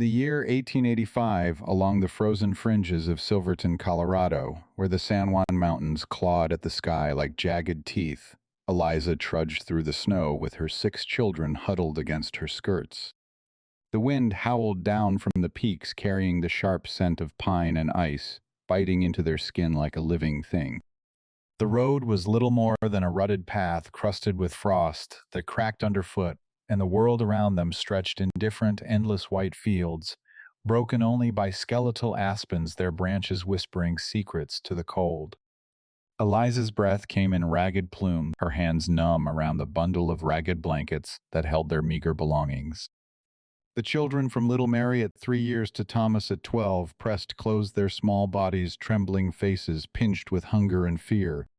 the year 1885, along the frozen fringes of Silverton, Colorado, where the San Juan Mountains clawed at the sky like jagged teeth, Eliza trudged through the snow with her 6 children huddled against her skirts. The wind howled down from the peaks, carrying the sharp scent of pine and ice, biting into their skin like a living thing. The road was little more than a rutted path crusted with frost that cracked underfoot, and the world around them stretched in different, endless white fields, broken only by skeletal aspens, their branches whispering secrets to the cold. Eliza's breath came in ragged plume, her hands numb around the bundle of ragged blankets that held their meager belongings. The children, from little Mary at 3 years to Thomas at 12, pressed close their small bodies, trembling faces pinched with hunger and fear.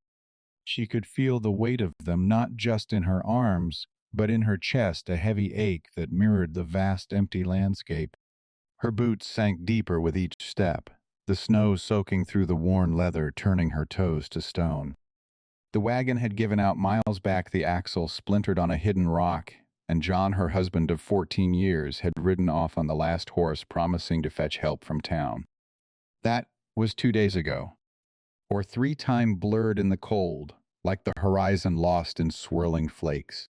She could feel the weight of them not just in her arms, but in her chest, a heavy ache that mirrored the vast empty landscape. Her boots sank deeper with each step, the snow soaking through the worn leather, turning her toes to stone. The wagon had given out miles back, the axle splintered on a hidden rock, and John, her husband of 14 years, had ridden off on the last horse, promising to fetch help from town. That was 2 days ago, or 3 times blurred in the cold, like the horizon lost in swirling flakes.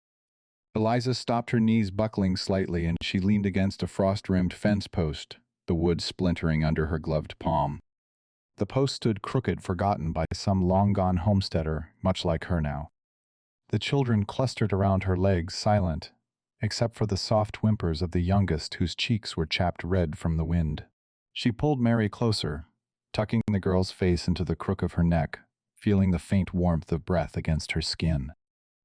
Eliza stopped, her knees buckling slightly, and she leaned against a frost-rimmed fence post, the wood splintering under her gloved palm. The post stood crooked, forgotten by some long-gone homesteader, much like her now. The children clustered around her legs, silent, except for the soft whimpers of the youngest, whose cheeks were chapped red from the wind. She pulled Mary closer, tucking the girl's face into the crook of her neck, feeling the faint warmth of breath against her skin.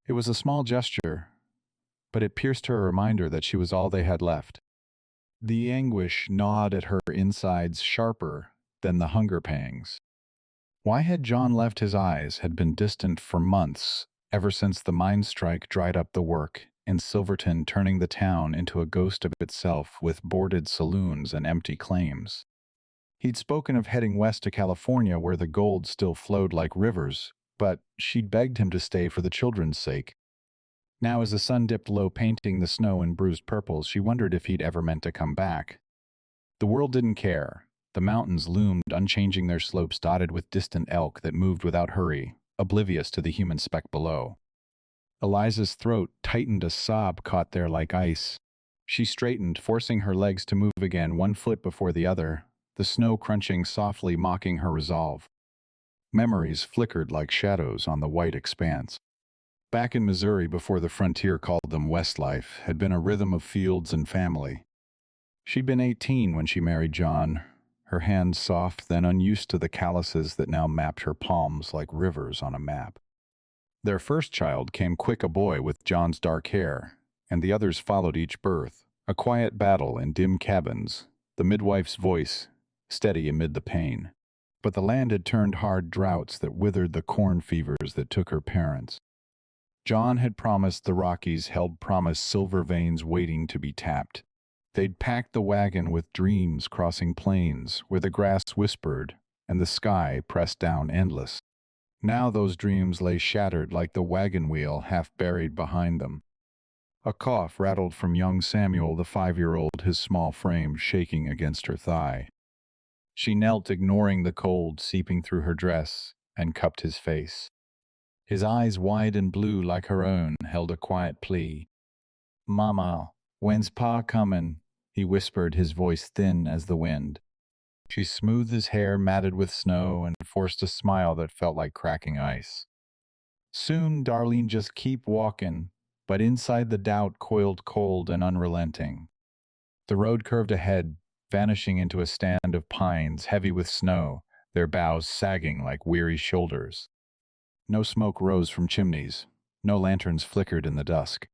It was a small gesture, but it pierced her, a reminder that she was all they had left. The anguish gnawed at her insides sharper than the hunger pangs. Why had John left? His eyes had been distant for months, ever since the mine strike dried up the work in Silverton, turning the town into a ghost of itself with boarded saloons and empty claims. He'd spoken of heading west to California, where the gold still flowed like rivers, but she'd begged him to stay for the children's sake. Now, as the sun dipped low, painting the snow in bruised purples, she wondered if he'd ever meant to come back. The world didn't care. The mountains loomed unchanging, their slopes dotted with distant elk that moved without hurry, oblivious to the human speck below. Eliza's throat tightened, a sob caught there like ice. She straightened, forcing her legs to move again, one foot before the other, the snow crunching softly, mocking her resolve. Memories flickered like shadows on the white expanse. Back in Missouri, before the frontier called them West, life had been a rhythm of fields and family. She'd been 18 when she married John, her hands soft, then unused to the calluses that now mapped her palms like rivers on a map. Their first child came quick, a boy with John's dark hair, and the others followed each birth, a quiet battle in dim cabins, the midwife's voice steady amid the pain. But the land had turned hard, droughts that withered the corn fevers that took her parents. John had promised the Rockies, held promise, silver veins waiting to be tapped. They'd packed the wagon with dreams, crossing plains where the grass whispered and the sky pressed down endless. Now those dreams lay shattered like the wagon wheel, half buried behind them. A cough rattled from young Samuel, the 5-year-old, his small frame shaking against her thigh. She knelt, ignoring the cold seeping through her dress, and cupped his face. His eyes, wide and blue like her own, held a quiet plea. "Mama, when's Pa comin'?" he whispered, his voice thin as the wind. She smoothed his hair matted with snow and forced a smile that felt like cracking ice. "Soon, darling, just keep walkin'," but inside the doubt coiled cold and unrelenting. The road curved ahead, vanishing into a stand of pines heavy with snow, their boughs sagging like weary shoulders. No smoke rose from chimneys, no lanterns flickered in the dusk.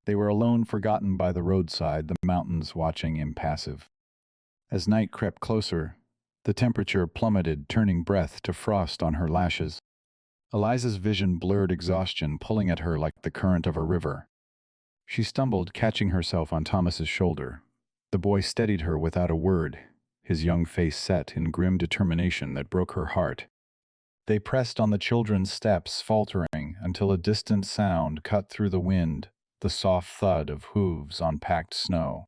They were alone, forgotten by the roadside, the mountains watching impassive. As night crept closer, the temperature plummeted, turning breath to frost on her lashes. Eliza's vision blurred, exhaustion pulling at her like the current of a river. She stumbled, catching herself on Thomas's shoulder. The boy steadied her without a word, his young face set in grim determination that broke her heart. They pressed on the children's steps, faltering, until a distant sound cut through the wind, the soft thud of hooves on packed snow.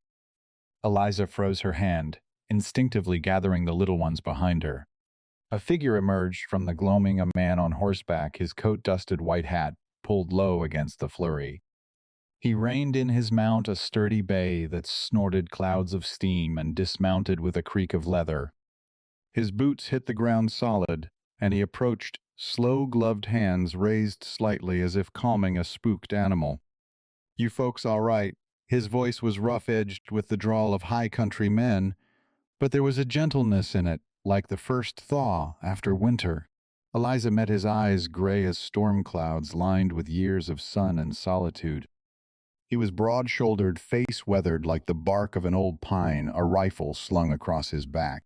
Eliza froze her hand, instinctively gathering the little ones behind her. A figure emerged from the gloaming, a man on horseback, his coat-dusted white hat pulled low against the flurry. He reined in his mount, a sturdy bay that snorted clouds of steam, and dismounted with a creak of leather. His boots hit the ground solid, and he approached, slow gloved hands raised slightly as if calming a spooked animal. "You folks all right?" His voice was rough-edged with the drawl of high country men, but there was a gentleness in it, like the first thaw after winter. Eliza met his eyes, gray as storm clouds, lined with years of sun and solitude. He was broad-shouldered, face weathered like the bark of an old pine, a rifle slung across his back.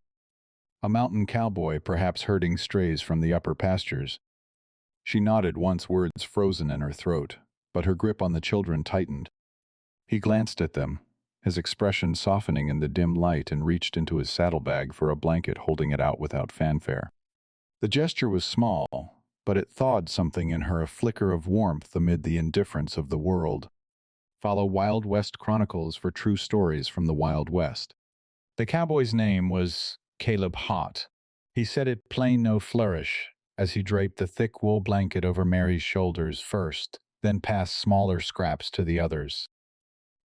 A mountain cowboy, perhaps herding strays from the upper pastures. She nodded once, words frozen in her throat, but her grip on the children tightened. He glanced at them, his expression softening in the dim light, and reached into his saddlebag for a blanket, holding it out without fanfare. The gesture was small, but it thawed something in her, a flicker of warmth amid the indifference of the world. Follow Wild West Chronicles for true stories from the Wild West. The cowboy's name was Caleb Hart. He said it plain, no flourish, as he draped the thick wool blanket over Mary's shoulders first, then passed smaller scraps to the others.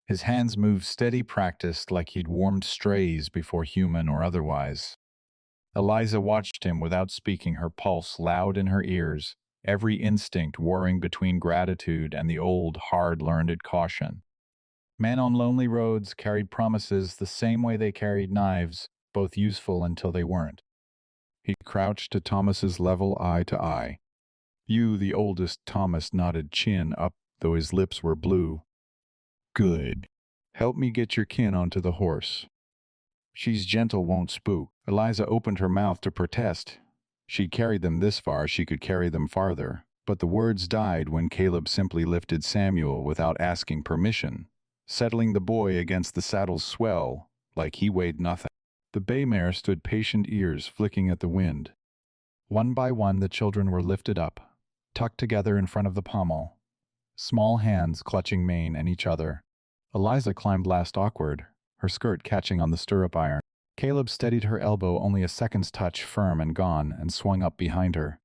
His hands moved steady, practiced, like he'd warmed strays before, human or otherwise. Eliza watched him without speaking, her pulse loud in her ears, every instinct warring between gratitude and the old, hard-learned caution. Men on lonely roads carried promises the same way they carried knives, both useful until they weren't. He crouched to Thomas's level, eye to eye. "You, the oldest." Thomas nodded, chin up, though his lips were blue. "Good. Help me get your kin onto the horse. She's gentle, won't spook." Eliza opened her mouth to protest. She'd carried them this far, she could carry them farther. But the words died when Caleb simply lifted Samuel without asking permission, settling the boy against the saddle's swell like he weighed nothing. The bay mare stood patient, ears flicking at the wind. One by one the children were lifted up, tucked together in front of the pommel, small hands clutching mane and each other. Eliza climbed last, awkward, her skirt catching on the stirrup iron. Caleb steadied her elbow, only a second's touch, firm and gone, and swung up behind her.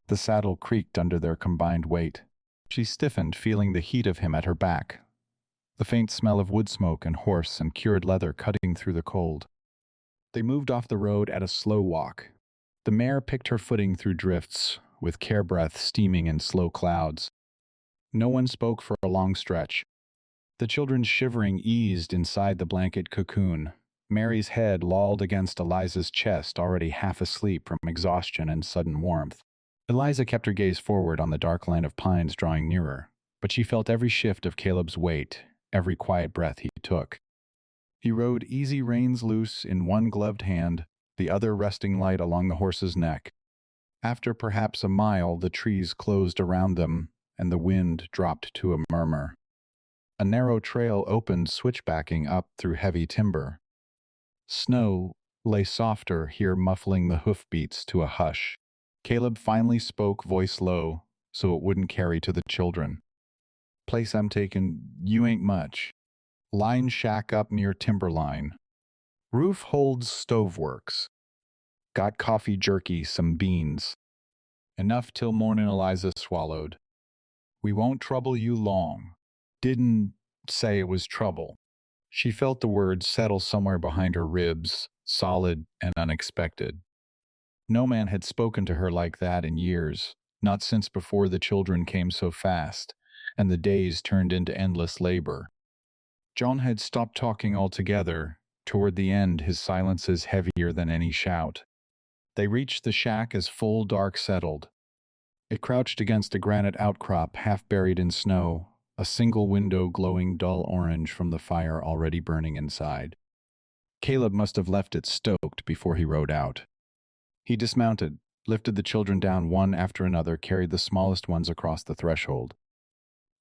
The saddle creaked under their combined weight. She stiffened, feeling the heat of him at her back, the faint smell of wood smoke and horse and cured leather cutting through the cold. They moved off the road at a slow walk. The mare picked her footing through drifts, with care breath steaming in slow clouds. No one spoke for a long stretch. The children's shivering eased inside the blanket cocoon. Mary's head lolled against Eliza's chest, already half asleep from exhaustion and sudden warmth. Eliza kept her gaze forward on the dark line of pines drawing nearer, but she felt every shift of Caleb's weight, every quiet breath he took. He rode easy, reins loose in one gloved hand, the other resting light along the horse's neck. After perhaps a mile, the trees closed around them, and the wind dropped to a murmur. A narrow trail opened, switchbacking up through heavy timber. Snow lay softer here, muffling the hoofbeats to a hush. Caleb finally spoke, voice low, so it wouldn't carry to the children. "Place I'm taking, you ain't much. Line shack up near timberline. Roof holds stoveworks. Got coffee, jerky, some beans. Enough till morning." Eliza swallowed. "We won't trouble you long." Didn't say it was trouble. She felt the words settle somewhere behind her ribs, solid and unexpected. No man had spoken to her like that in years, not since before the children came so fast, and the days turned into endless labor. John had stopped talking altogether. Toward the end, his silences heavier than any shout. They reached the shack as full dark settled. It crouched against a granite outcrop, half buried in snow, a single window glowing dull orange from the fire already burning inside. Caleb must have left it stoked before he rode out. He dismounted, lifted the children down one after another, carried the smallest ones across the threshold.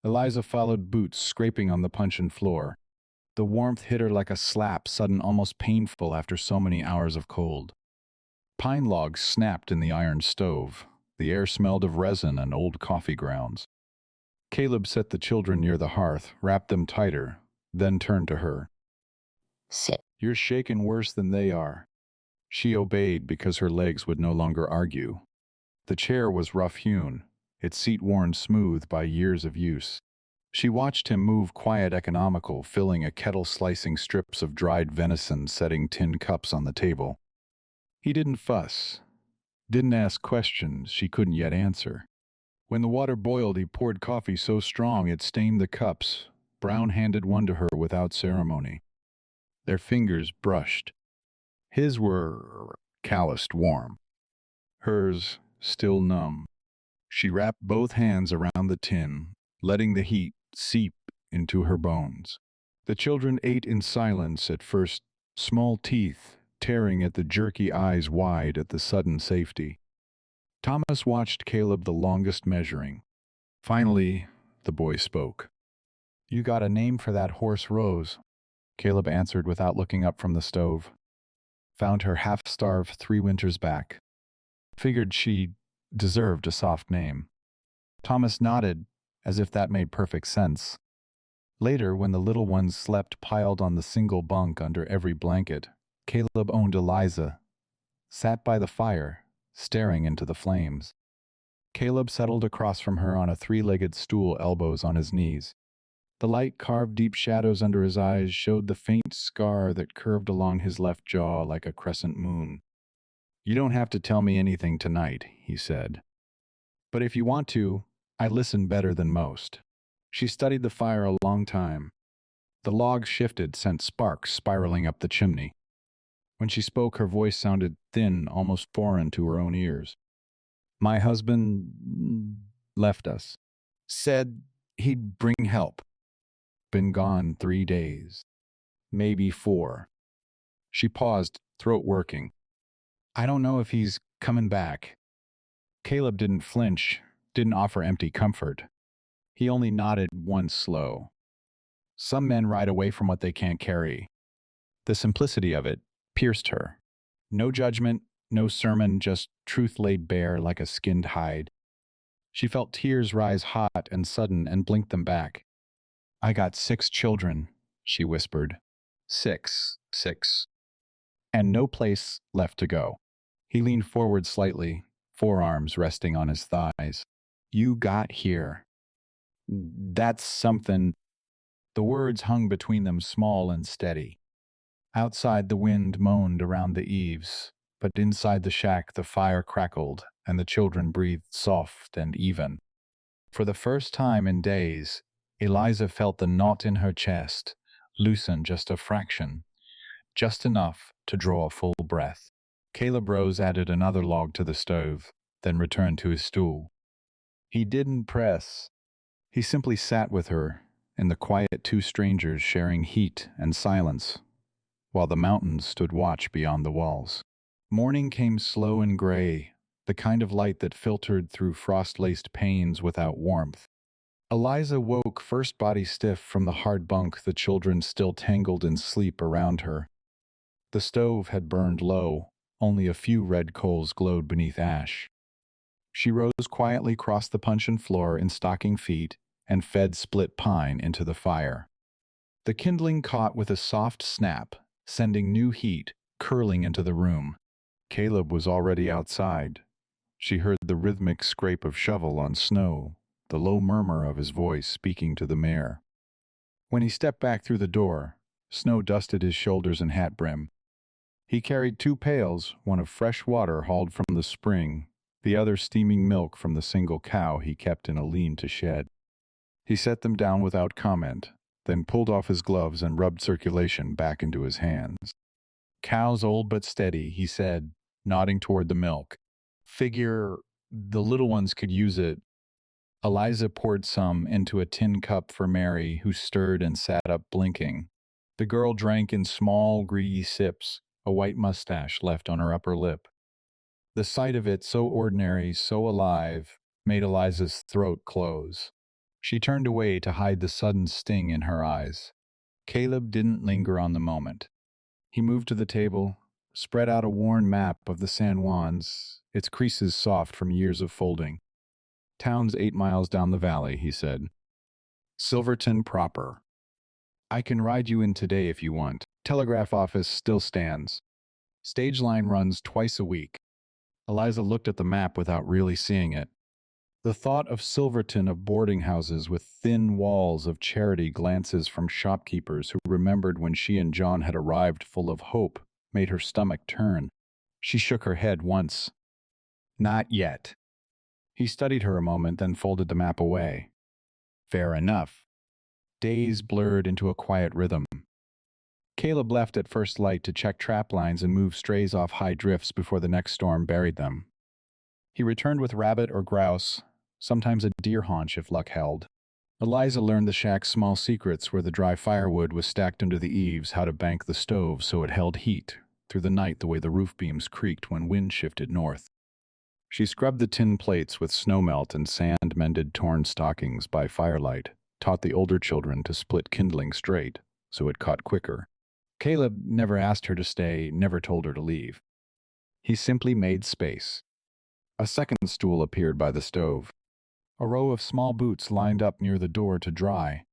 Eliza followed, boots scraping on the puncheon floor. The warmth hit her like a slap, sudden, almost painful after so many hours of cold. Pine logs snapped in the iron stove. The air smelled of resin and old coffee grounds. Caleb set the children near the hearth, wrapped them tighter, then turned to her. You're shaken worse than they are. She obeyed because her legs would no longer argue. The chair was rough-hewn, its seat worn smooth by years of use. She watched him move quiet economical, filling a kettle, slicing strips of dried venison, setting tin cups on the table. He didn't fuss, didn't ask questions she couldn't yet answer. When the water boiled, he poured coffee so strong it stained the cups. Brown handed one to her without ceremony. Their fingers brushed. His were calloused warm, hers still numb. She wrapped both hands around the tin, letting the heat seep into her bones. The children ate in silence at first, small teeth tearing at the jerky eyes wide at the sudden safety. Thomas watched Caleb the longest, measuring. Finally, the boy spoke. "You got a name for that horse, Rose," Caleb answered without looking up from the stove. "Found her half-starved 3 winters back. Figured she deserved a soft name." Thomas nodded, as if that made perfect sense. Later, when the little ones slept piled on the single bunk under every blanket, Caleb owned Eliza, sat by the fire, staring into the flames. Caleb settled across from her on a 3-legged stool, elbows on his knees. The light carved deep shadows under his eyes showed the faint scar that curved along his left jaw like a crescent moon. "You don't have to tell me anything tonight," he said. "But if you want to, I listen better than most." She studied the fire a long time. The logs shifted, sent sparks spiraling up the chimney. When she spoke, her voice sounded thin, almost foreign to her own ears. "My husband left us. Said he'd bring help. Been gone 3 days. Maybe 4. She paused, throat working. "I don't know if he's coming back." Caleb didn't flinch, didn't offer empty comfort. He only nodded once, slow. Some men ride away from what they can't carry. The simplicity of it pierced her. No judgment, no sermon, just truth laid bare like a skinned hide. She felt tears rise hot and sudden and blinked them back. "I got 6 children," she whispered. Six. And no place left to go." He leaned forward slightly, forearms resting on his thighs. "You got here. That's something." The words hung between them, small and steady. Outside, the wind moaned around the eaves, but inside the shack the fire crackled and the children breathed soft and even. For the first time in days, Eliza felt the knot in her chest loosen just a fraction, just enough to draw a full breath. Caleb Rose added another log to the stove, then returned to his stool. He didn't press. He simply sat with her, in the quiet, 2 strangers sharing heat and silence, while the mountains stood watch beyond the walls. Morning came slow and gray, the kind of light that filtered through frost-laced panes without warmth. Eliza woke, first body stiff, from the hard bunk, the children still tangled in sleep around her. The stove had burned low, only a few red coals glowed beneath ash. She rose quietly, crossed the puncheon floor in stocking feet, and fed split pine into the fire. The kindling caught with a soft snap, sending new heat curling into the room. Caleb was already outside. She heard the rhythmic scrape of shovel on snow, the low murmur of his voice speaking to the mare. When he stepped back through the door, snow dusted his shoulders and hat brim. He carried 2 pails, one of fresh water hauled from the spring, the other steaming milk from the single cow he kept in a lean-to shed. He set them down without comment, then pulled off his gloves and rubbed circulation back into his hands. "Cow's old but steady," he said, nodding toward the milk. "Figure the little ones could use it." Eliza poured some into a tin cup for Mary, who stirred and sat up blinking. The girl drank in small, greedy sips, a white mustache left on her upper lip. The sight of it, so ordinary, so alive, made Eliza's throat close. She turned away to hide the sudden sting in her eyes. Caleb didn't linger on the moment. He moved to the table, spread out a worn map of the San Juans, its creases soft from years of folding. "Town's 8 miles down the valley," he said. "Silverton proper. I can ride you in today if you want." Telegraph office still stands. Stage line runs twice a week. Eliza looked at the map without really seeing it. The thought of Silverton of boarding houses with thin walls of charity glances from shopkeepers who remembered when she and John had arrived full of hope made her stomach turn. She shook her head once. Not yet. He studied her a moment, then folded the map away. Fair enough. Days blurred into a quiet rhythm. Caleb left at first light to check trap lines and move strays off high drifts before the next storm buried them. He returned with rabbit or grouse, sometimes a deer haunch if luck held. Eliza learned the shack's small secrets, where the dry firewood was stacked under the eaves, how to bank the stove so it held heat through the night the way the roof beams creaked when wind shifted north. She scrubbed the tin plates with snowmelt and sand-mended torn stockings by firelight, taught the older children to split kindling straight so it caught quicker. Caleb never asked her to stay, never told her to leave. He simply made space. A second stool appeared by the stove. A row of small boots lined up near the door to dry.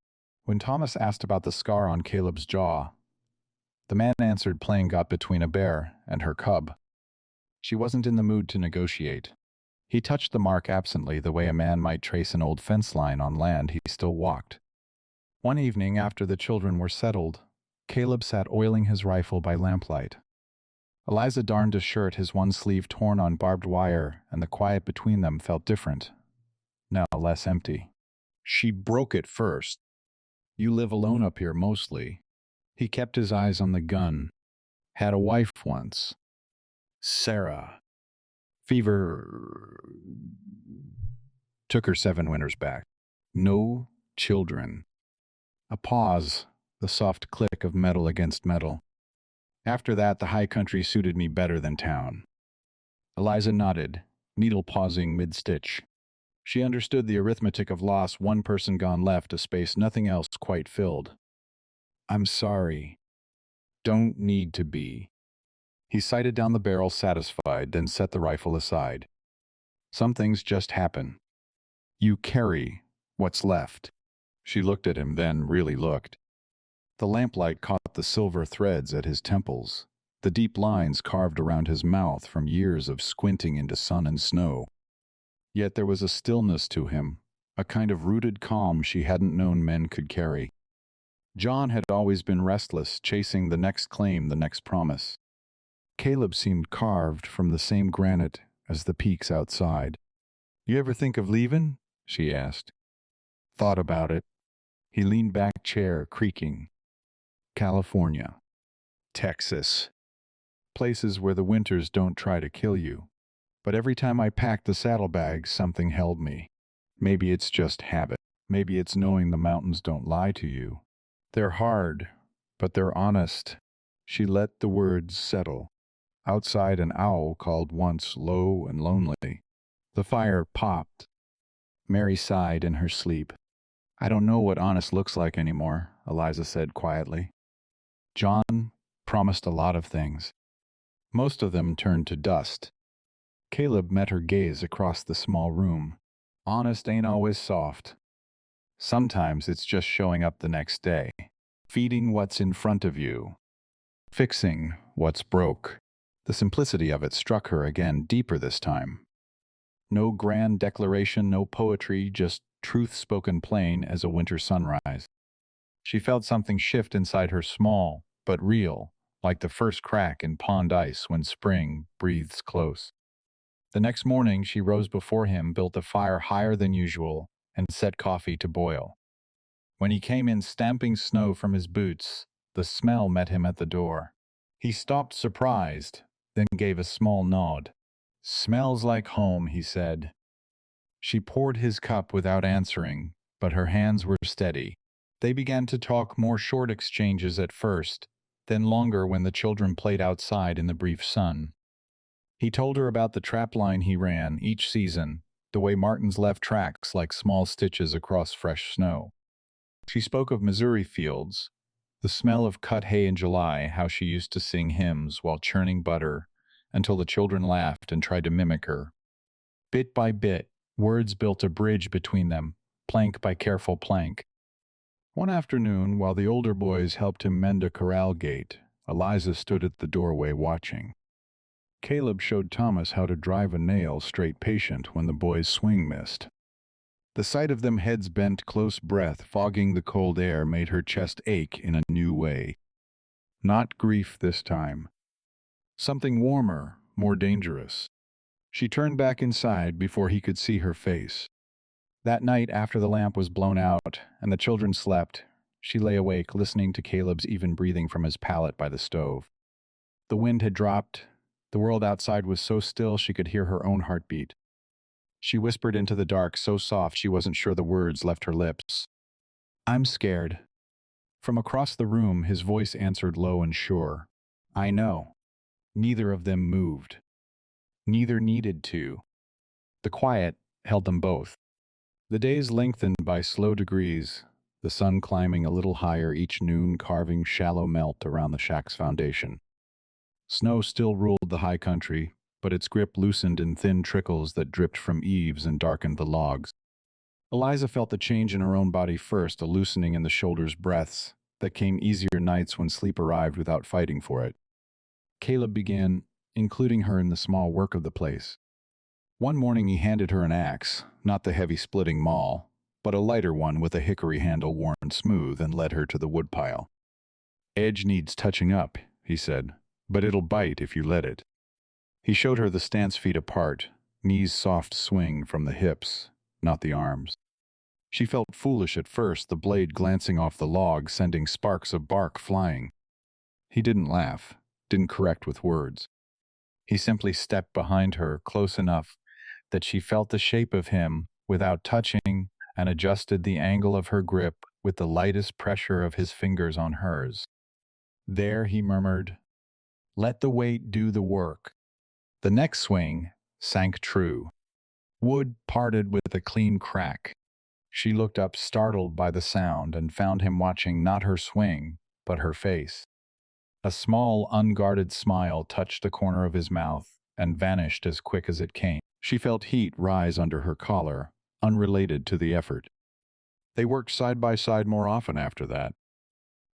When Thomas asked about the scar on Caleb's jaw, the man answered playing got between a bear and her cub. She wasn't in the mood to negotiate. He touched the mark absently, the way a man might trace an old fence line on land he still walked. One evening, after the children were settled, Caleb sat oiling his rifle by lamplight. Eliza darned a shirt, his one sleeve torn on barbed wire, and the quiet between them felt different, now less empty. She broke it first. You live alone up here mostly. He kept his eyes on the gun. Had a wife once. Sarah. Fever took her 7 winters back. No children. A pause, the soft click of metal against metal. After that, the high country suited me better than town. Eliza nodded, needle pausing mid-stitch. She understood the arithmetic of loss, one person gone left, a space nothing else quite filled. I'm sorry. Don't need to be. He sighted down the barrel, satisfied, then set the rifle aside. Some things just happen. You carry what's left. She looked at him, then really looked. The lamplight caught the silver threads at his temples, the deep lines carved around his mouth from years of squinting into sun and snow. Yet there was a stillness to him, a kind of rooted calm she hadn't known men could carry. John had always been restless, chasing the next claim, the next promise. Caleb seemed carved from the same granite as the peaks outside. You ever think of leaving? She asked. Thought about it. He leaned back, chair creaking. California. Texas. Places where the winters don't try to kill you. But every time I packed the saddlebags, something held me. Maybe it's just habit. Maybe it's knowing the mountains don't lie to you. They're hard, but they're honest. She let the words settle. Outside, an owl called once, low and lonely. The fire popped. Mary sighed in her sleep. I don't know what honest looks like anymore, Eliza said quietly. John promised a lot of things. Most of them turned to dust. Caleb met her gaze across the small room. Honest ain't always soft. Sometimes it's just showing up the next day, feeding what's in front of you, fixing what's broke. The simplicity of it struck her again, deeper this time. No grand declaration, no poetry, just truth spoken plain as a winter sunrise. She felt something shift inside her, small but real, like the first crack in pond ice when spring breathes close. The next morning she rose before him, built a fire higher than usual, and set coffee to boil. When he came in stamping snow from his boots, the smell met him at the door. He stopped surprised, then gave a small nod. Smells like home, he said. She poured his cup without answering, but her hands were steady. They began to talk, more short exchanges at first, then longer when the children played outside in the brief sun. He told her about the trap line he ran each season, the way Martins left tracks like small stitches across fresh snow. She spoke of Missouri fields, the smell of cut hay in July, how she used to sing hymns while churning butter, until the children laughed and tried to mimic her. Bit by bit, words built a bridge between them, plank by careful plank. One afternoon, while the older boys helped him mend a corral gate, Eliza stood at the doorway watching. Caleb showed Thomas how to drive a nail straight patient when the boy's swing missed. The sight of them heads bent close breath fogging the cold air made her chest ache in a new way. Not grief this time. Something warmer, more dangerous. She turned back inside before he could see her face. That night, after the lamp was blown out and the children slept, she lay awake listening to Caleb's even breathing from his pallet by the stove. The wind had dropped. The world outside was so still she could hear her own heartbeat. She whispered into the dark so soft she wasn't sure the words left her lips. "I'm scared." From across the room, his voice answered low and sure. "I know." Neither of them moved. Neither needed to. The quiet held them both. The days lengthened by slow degrees, the sun climbing a little higher each noon, carving shallow melt around the shack's foundation. Snow still ruled the high country, but its grip loosened in thin trickles that dripped from eaves and darkened the logs. Eliza felt the change in her own body first, a loosening in the shoulders' breaths that came easier nights when sleep arrived without fighting for it. Caleb began including her in the small work of the place. One morning he handed her an axe, not the heavy splitting maul, but a lighter one with a hickory handle worn smooth, and led her to the woodpile. "Edge needs touching up," he said, "but it'll bite if you let it." He showed her the stance feet apart, knees soft swing from the hips, not the arms. She felt foolish at first, the blade glancing off the log, sending sparks of bark flying. He didn't laugh, didn't correct with words. He simply stepped behind her, close enough that she felt the shape of him without touching, and adjusted the angle of her grip with the lightest pressure of his fingers on hers. "There," he murmured. "Let the weight do the work." The next swing sank true. Wood parted with a clean crack. She looked up, startled by the sound, and found him watching not her swing, but her face. A small, unguarded smile touched the corner of his mouth and vanished as quick as it came. She felt heat rise under her collar, unrelated to the effort. They worked side by side more often after that,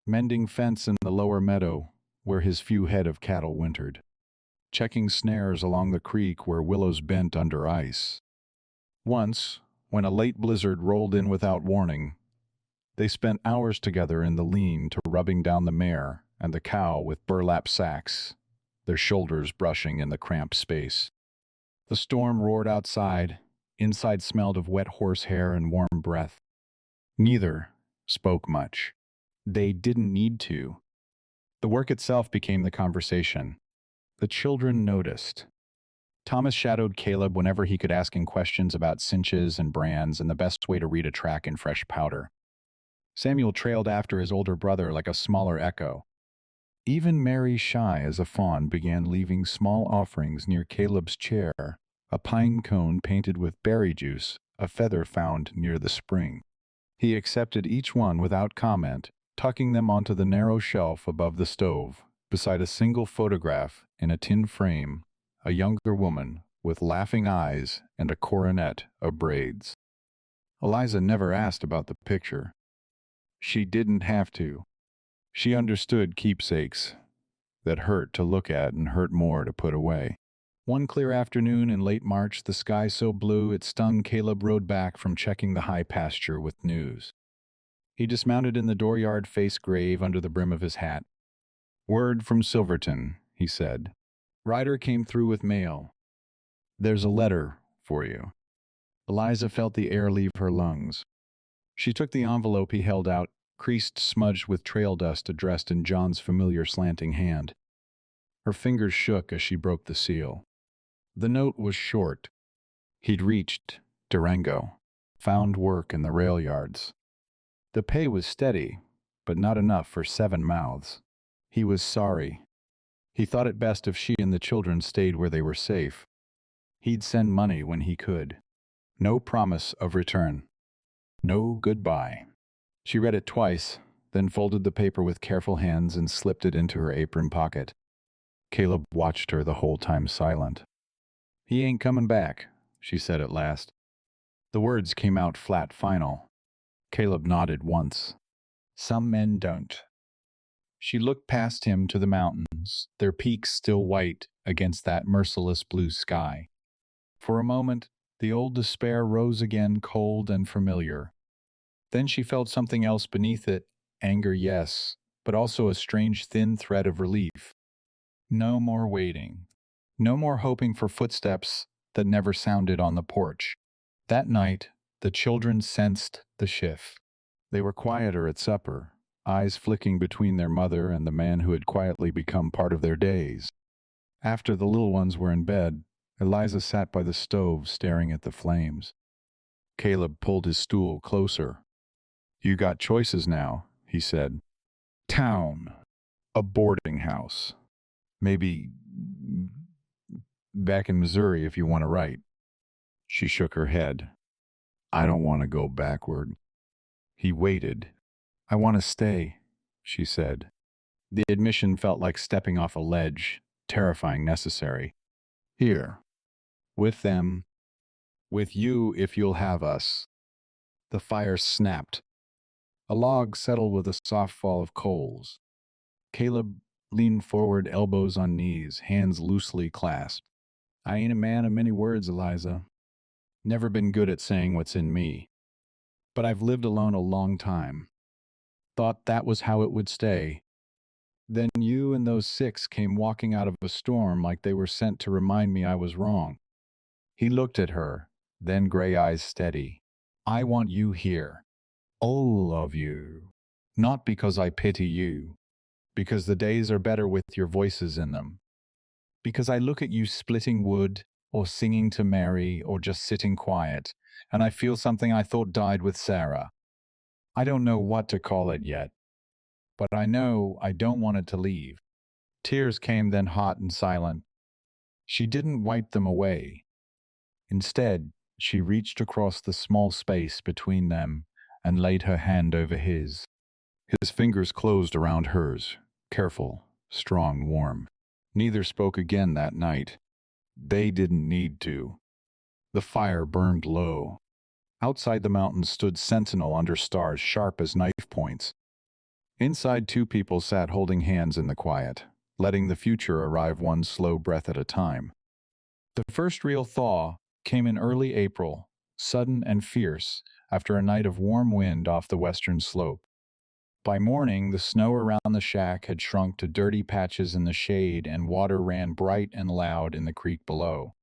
mending fence in the lower meadow where his few head of cattle wintered, checking snares along the creek where willows bent under ice. Once, when a late blizzard rolled in without warning, they spent hours together in the lean to rubbing down the mare and the cow with burlap sacks, their shoulders brushing in the cramped space. The storm roared outside. Inside smelled of wet horsehair and warm breath. Neither spoke much. They didn't need to. The work itself became the conversation. The children noticed. Thomas shadowed Caleb whenever he could, asking questions about cinches and brands and the best way to read a track in fresh powder. Samuel trailed after his older brother like a smaller echo. Even Mary, shy as a fawn, began leaving small offerings near Caleb's chair, a pine cone painted with berry juice, a feather found near the spring. He accepted each one without comment, tucking them onto the narrow shelf above the stove, beside a single photograph in a tin frame, a younger woman with laughing eyes and a coronet of braids. Eliza never asked about the picture. She didn't have to. She understood keepsakes that hurt to look at and hurt more to put away. One clear afternoon in late March, the sky so blue it stung, Caleb rode back from checking the high pasture with news. He dismounted in the dooryard, face grave under the brim of his hat. "Word from Silverton," he said. "Rider came through with mail. There's a letter for you." Eliza felt the air leave her lungs. She took the envelope he held out, creased, smudged with trail dust, addressed in John's familiar slanting hand. Her fingers shook as she broke the seal. The note was short. He'd reached Durango, found work in the rail yards. The pay was steady, but not enough for 7 mouths. He was sorry. He thought it best if she and the children stayed where they were safe. He'd send money when he could. No promise of return. No goodbye. She read it twice, then folded the paper with careful hands and slipped it into her apron pocket. Caleb watched her the whole time, silent. "He ain't coming back," she said at last. The words came out flat, final. Caleb nodded once. "Some men don't." She looked past him to the mountains, their peaks still white against that merciless blue sky. For a moment, the old despair rose again, cold and familiar. Then she felt something else beneath it, anger, yes, but also a strange thin thread of relief. No more waiting. No more hoping for footsteps that never sounded on the porch. That night, the children sensed the shift. They were quieter at supper, eyes flicking between their mother and the man who had quietly become part of their days. After the little ones were in bed, Eliza sat by the stove staring at the flames. Caleb pulled his stool closer. "You got choices now," he said. "Town. A boarding house. Maybe back in Missouri if you want to write." She shook her head. "I don't want to go backward." He waited. "I want to stay," she said. The admission felt like stepping off a ledge, terrifying necessary. "Here. With them. With you if you'll have us." The fire snapped. A log settled with a soft fall of coals. Caleb leaned forward, elbows on knees, hands loosely clasped. "I ain't a man of many words, Eliza. Never been good at saying what's in me. But I've lived alone a long time. Thought that was how it would stay. Then you and those six came walking out of a storm like they were sent to remind me I was wrong." He looked at her, then gray eyes steady. "I want you here. All of you. Not because I pity you. Because the days are better with your voices in them. Because I look at you splitting wood, or singing to Mary, or just sitting quiet, and I feel something I thought died with Sarah. I don't know what to call it yet, but I know I don't want it to leave." Tears came then hot and silent. She didn't wipe them away. Instead, she reached across the small space between them and laid her hand over his. His fingers closed around hers, careful, strong, warm. Neither spoke again that night. They didn't need to. The fire burned low. Outside the mountains stood sentinel under stars sharp as knife points. Inside, two people sat holding hands in the quiet, letting the future arrive one slow breath at a time. The first real thaw came in early April, sudden and fierce, after a night of warm wind off the western slope. By morning, the snow around the shack had shrunk to dirty patches in the shade, and water ran bright and loud in the creek below.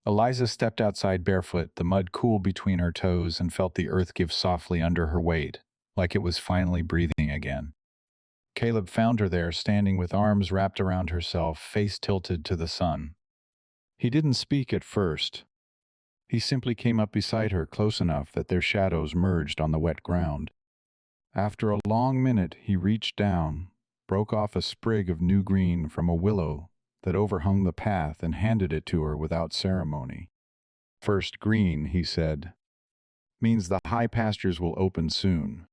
Eliza stepped outside barefoot, the mud cool between her toes, and felt the earth give softly under her weight, like it was finally breathing again. Caleb found her there, standing with arms wrapped around herself, face tilted to the sun. He didn't speak at first. He simply came up beside her, close enough that their shadows merged on the wet ground. After a long minute, he reached down, broke off a sprig of new green from a willow that overhung the path, and handed it to her without ceremony. "First green," he said, "means the high pastures will open soon."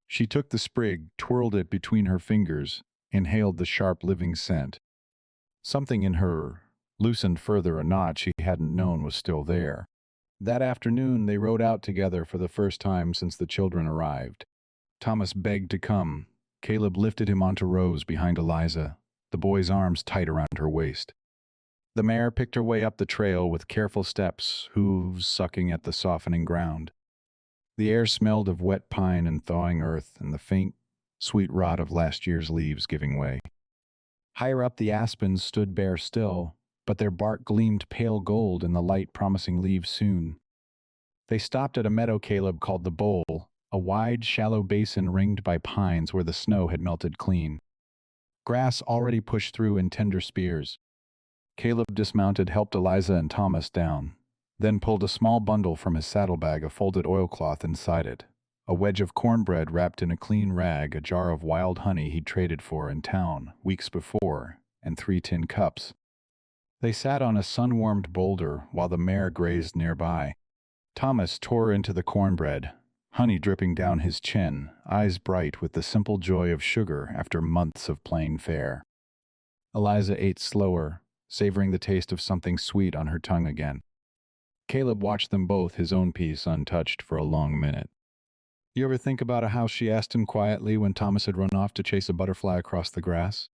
She took the sprig, twirled it between her fingers, inhaled the sharp living scent. Something in her loosened further, a knot she hadn't known was still there. That afternoon they rode out together for the first time since the children arrived. Thomas begged to come. Caleb lifted him onto Rose behind Eliza, the boy's arms tight around her waist. The mare picked her way up the trail with careful steps, hooves sucking at the softening ground. The air smelled of wet pine and thawing earth, and the faint, sweet rot of last year's leaves giving way. Higher up, the aspens stood bare still, but their bark gleamed pale gold in the light, promising leaves soon. They stopped at a meadow Caleb called the Bowl, a wide, shallow basin ringed by pines where the snow had melted clean. Grass already pushed through in tender spears. Caleb dismounted, helped Eliza and Thomas down, then pulled a small bundle from his saddlebag, a folded oilcloth inside it, a wedge of cornbread wrapped in a clean rag, a jar of wild honey he'd traded for in town weeks before, and 3 tin cups. They sat on a sun-warmed boulder while the mare grazed nearby. Thomas tore into the cornbread, honey dripping down his chin, eyes bright with the simple joy of sugar after months of plain fare. Eliza ate slower, savoring the taste of something sweet on her tongue again. Caleb watched them both, his own piece untouched, for a long minute. You ever think about a house, she asked him quietly when Thomas had run off to chase a butterfly across the grass?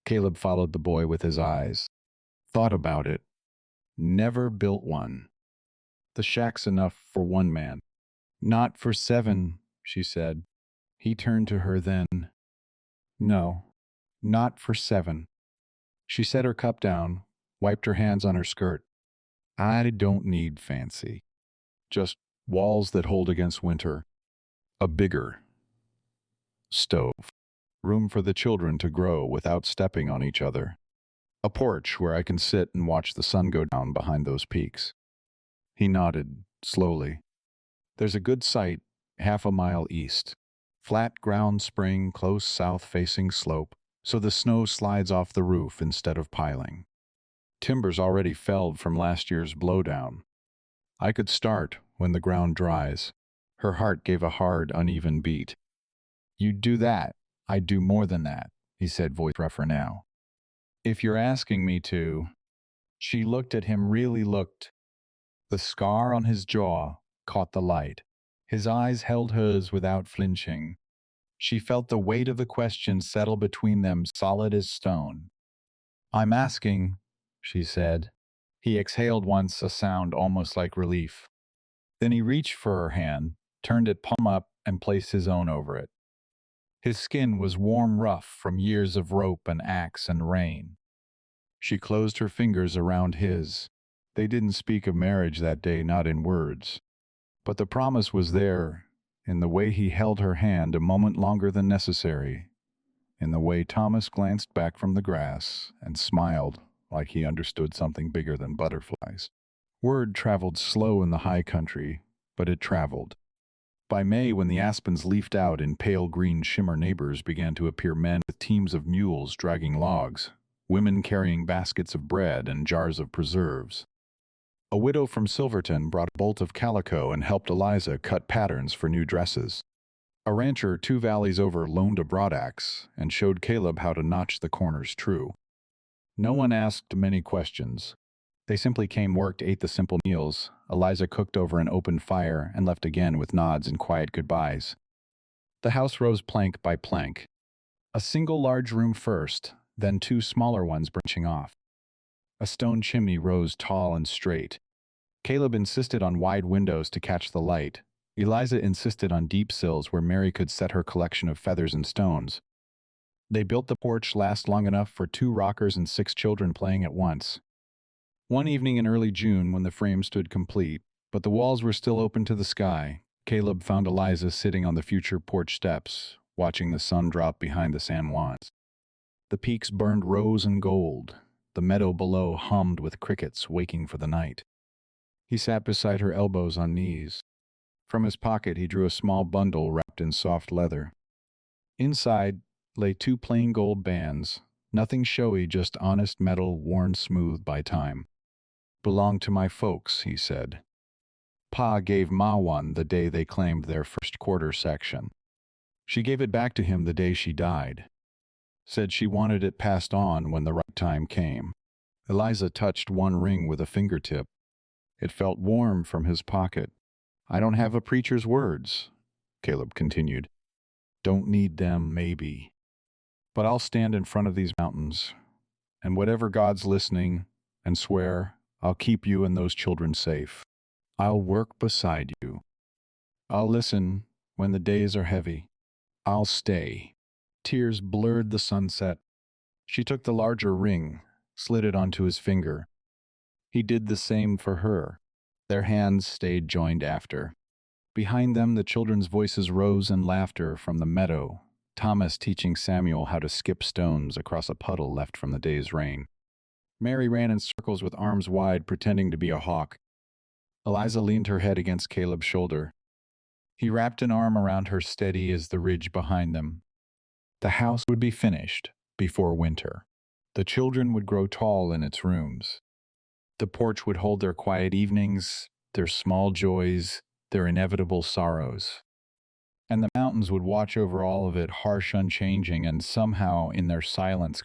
Caleb followed the boy with his eyes. Thought about it. Never built one. The shack's enough for one man. Not for seven, she said. He turned to her then. No, not for seven. She set her cup down, wiped her hands on her skirt. I don't need fancy. Just walls that hold against winter. A bigger stove. Room for the children to grow without stepping on each other. A porch where I can sit and watch the sun go down behind those peaks. He nodded, slowly. There's a good site, half a mile east. Flat ground spring, close south-facing slope, so the snow slides off the roof instead of piling. Timber's already felled from last year's blowdown. I could start when the ground dries. Her heart gave a hard, uneven beat. You'd do that. I'd do more than that, he said, voice rougher now. If you're asking me to. She looked at him, really looked. The scar on his jaw caught the light. His eyes held hers without flinching. She felt the weight of the question settle between them, solid as stone. I'm asking, she said. He exhaled once, a sound almost like relief. Then he reached for her hand, turned it palm up, and placed his own over it. His skin was warm, rough from years of rope and axe and rain. She closed her fingers around his. They didn't speak of marriage that day, not in words. But the promise was there, in the way he held her hand a moment longer than necessary, in the way Thomas glanced back from the grass and smiled like he understood something bigger than butterflies. Word traveled slow in the high country, but it traveled. By May, when the aspens leafed out in pale green shimmer, neighbors began to appear, men with teams of mules dragging logs, women carrying baskets of bread and jars of preserves. A widow from Silverton brought a bolt of calico and helped Eliza cut patterns for new dresses. A rancher 2 valleys over loaned a broadaxe and showed Caleb how to notch the corners true. No one asked many questions. They simply came, worked, ate the simple meals. Eliza cooked over an open fire and left again with nods and quiet goodbyes. The house rose plank by plank. A single large room first, then 2 smaller ones branching off. A stone chimney rose tall and straight. Caleb insisted on wide windows to catch the light. Eliza insisted on deep sills where Mary could set her collection of feathers and stones. They built the porch last long enough for 2 rockers and 6 children playing at once. One evening in early June, when the frame stood complete, but the walls were still open to the sky, Caleb found Eliza sitting on the future porch steps, watching the sun drop behind the San Juans. The peaks burned rose and gold. The meadow below hummed with crickets waking for the night. He sat beside her, elbows on knees. From his pocket he drew a small bundle wrapped in soft leather. Inside lay 2 plain gold bands, nothing showy, just honest metal worn smooth by time. Belonged to my folks, he said. Pa gave Ma one the day they claimed their first quarter section. She gave it back to him the day she died. Said she wanted it passed on when the right time came. Eliza touched one ring with a fingertip. It felt warm from his pocket. I don't have a preacher's words, Caleb continued. Don't need them, maybe. But I'll stand in front of these mountains, and whatever God's listening, and swear I'll keep you and those children safe. I'll work beside you. I'll listen when the days are heavy. I'll stay. Tears blurred the sunset. She took the larger ring, slid it onto his finger. He did the same for her. Their hands stayed joined after. Behind them, the children's voices rose in laughter from the meadow, Thomas teaching Samuel how to skip stones across a puddle left from the day's rain. Mary ran in circles with arms wide, pretending to be a hawk. Eliza leaned her head against Caleb's shoulder. He wrapped an arm around her, steady as the ridge behind them. The house would be finished before winter. The children would grow tall in its rooms. The porch would hold their quiet evenings, their small joys, their inevitable sorrows. And the mountains would watch over all of it, harsh, unchanging, and somehow in their silence